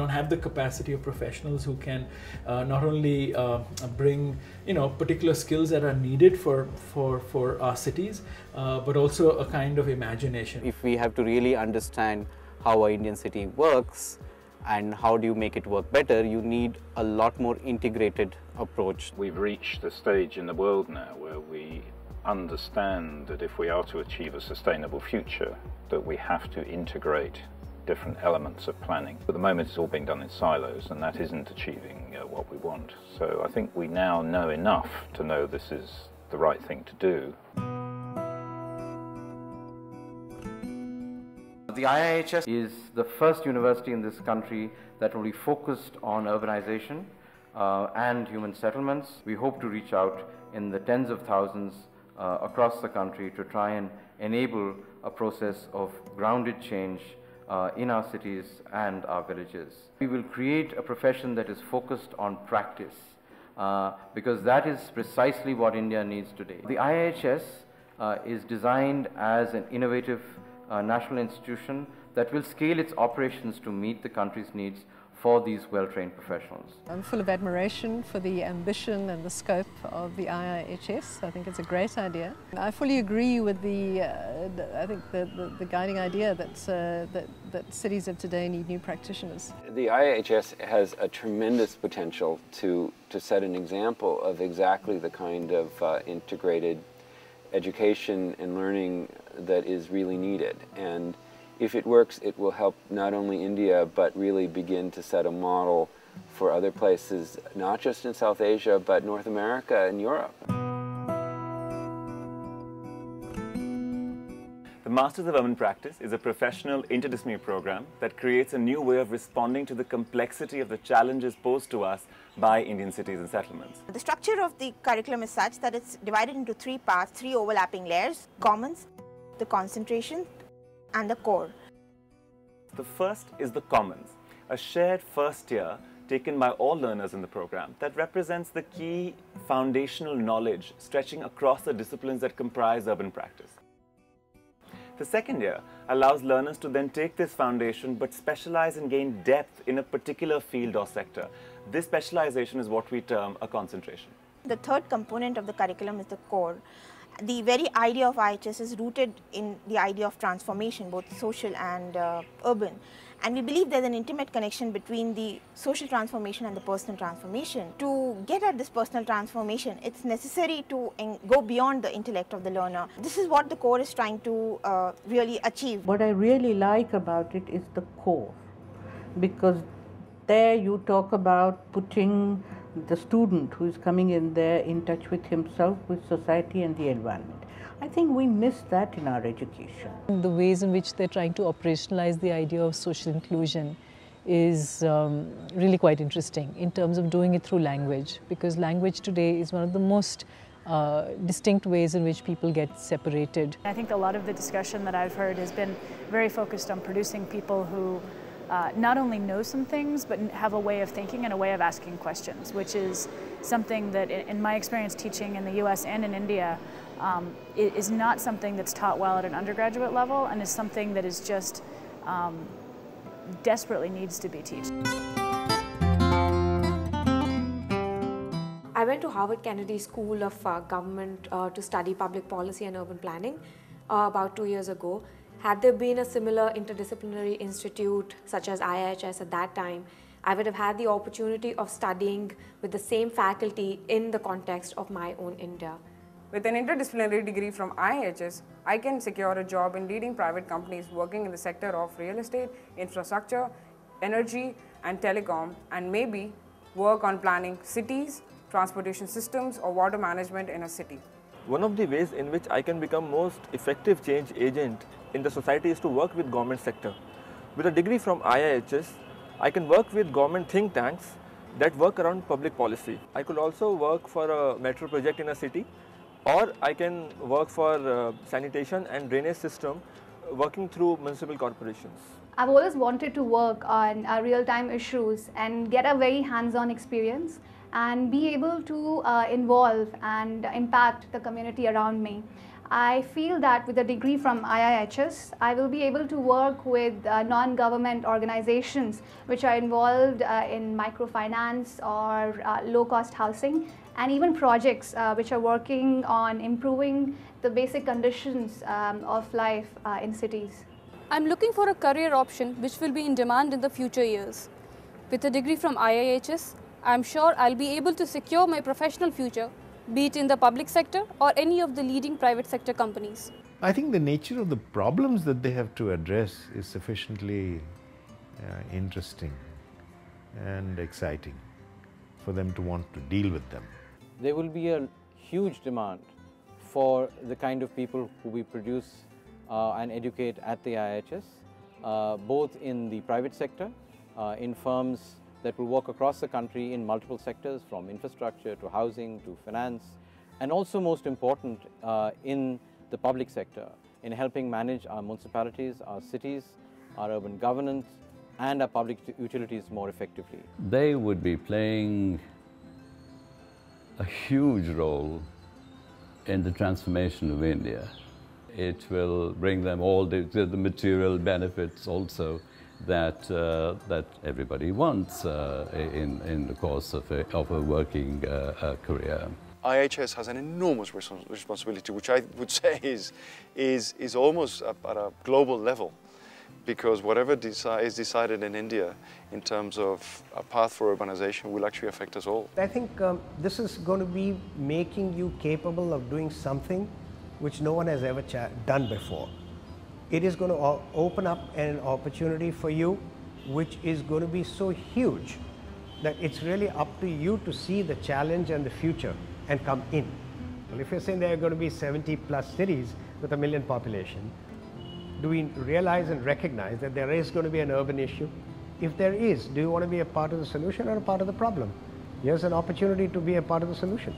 don't have the capacity of professionals who can not only bring particular skills that are needed for our cities, but also a kind of imagination. If we have to really understand how an Indian city works and how do you make it work better, you need a lot more integrated approach. We've reached a stage in the world now where we understand that if we are to achieve a sustainable future, that we have to integrate different elements of planning. At the moment it's all being done in silos, and that isn't achieving what we want. So I think we now know enough to know this is the right thing to do. The IIHS is the first university in this country that will be focused on urbanization and human settlements. We hope to reach out in the tens of thousands across the country to try and enable a process of grounded change in our cities and our villages. We will create a profession that is focused on practice because that is precisely what India needs today. The IIHS is designed as an innovative national institution that will scale its operations to meet the country's needs for these well-trained professionals. I'm full of admiration for the ambition and the scope of the IIHS. I think it's a great idea. I fully agree with I think the guiding idea that cities of today need new practitioners. The IIHS has a tremendous potential to set an example of exactly the kind of integrated education and learning that is really needed. And if it works, it will help not only India, but really begin to set a model for other places, not just in South Asia, but North America and Europe. The Masters of Urban Practice is a professional interdisciplinary program that creates a new way of responding to the complexity of the challenges posed to us by Indian cities and settlements. The structure of the curriculum is such that it's divided into three parts, three overlapping layers: commons, the concentration, and the core. The first is the commons, a shared first year taken by all learners in the program that represents the key foundational knowledge stretching across the disciplines that comprise urban practice. The second year allows learners to then take this foundation but specialize and gain depth in a particular field or sector. This specialization is what we term a concentration. The third component of the curriculum is the core. The very idea of IIHS is rooted in the idea of transformation, both social and urban. And we believe there's an intimate connection between the social transformation and the personal transformation. To get at this personal transformation, it's necessary to go beyond the intellect of the learner. This is what the core is trying to really achieve. What I really like about it is the core, because there you talk about putting the student who is coming in there in touch with himself, with society and the environment. I think we miss that in our education. The ways in which they're trying to operationalize the idea of social inclusion is really quite interesting in terms of doing it through language, because language today is one of the most distinct ways in which people get separated. I think a lot of the discussion that I've heard has been very focused on producing people who not only know some things, but have a way of thinking and a way of asking questions, which is something that, in my experience teaching in the US and in India, is not something that's taught well at an undergraduate level, and is something that is just desperately needs to be taught. I went to Harvard Kennedy School of Government to study public policy and urban planning about 2 years ago. Had there been a similar interdisciplinary institute such as IIHS at that time, I would have had the opportunity of studying with the same faculty in the context of my own India. With an interdisciplinary degree from IIHS, I can secure a job in leading private companies working in the sector of real estate, infrastructure, energy and telecom, and maybe work on planning cities, transportation systems or water management in a city. One of the ways in which I can become most effective change agent in the society is to work with government sector. With a degree from IIHS, I can work with government think tanks that work around public policy. I could also work for a metro project in a city, or I can work for sanitation and drainage system working through municipal corporations. I've always wanted to work on real-time issues and get a very hands-on experience and be able to involve and impact the community around me. I feel that with a degree from IIHS, I will be able to work with non-government organizations which are involved in microfinance or low-cost housing, and even projects which are working on improving the basic conditions of life in cities. I'm looking for a career option which will be in demand in the future years. With a degree from IIHS, I'm sure I'll be able to secure my professional future, be it in the public sector or any of the leading private sector companies. I think the nature of the problems that they have to address is sufficiently interesting and exciting for them to want to deal with them. There will be a huge demand for the kind of people who we produce and educate at the IIHS, both in the private sector, in firms that will work across the country in multiple sectors, from infrastructure to housing to finance, and also most important in the public sector, in helping manage our municipalities, our cities, our urban governance, and our public utilities more effectively. They would be playing a huge role in the transformation of India. It will bring them all the material benefits also that everybody wants in the course of a working career. IIHS has an enormous responsibility, which I would say is almost at a global level, because whatever is decided in India in terms of a path for urbanization will actually affect us all. I think this is going to be making you capable of doing something which no one has ever done before. It is going to open up an opportunity for you which is going to be so huge that it's really up to you to see the challenge and the future and come in. Well, if you're saying there are going to be 70+ cities with a 1 million population, do we realize and recognize that there is going to be an urban issue? If there is, do you want to be a part of the solution or a part of the problem? Here's an opportunity to be a part of the solution.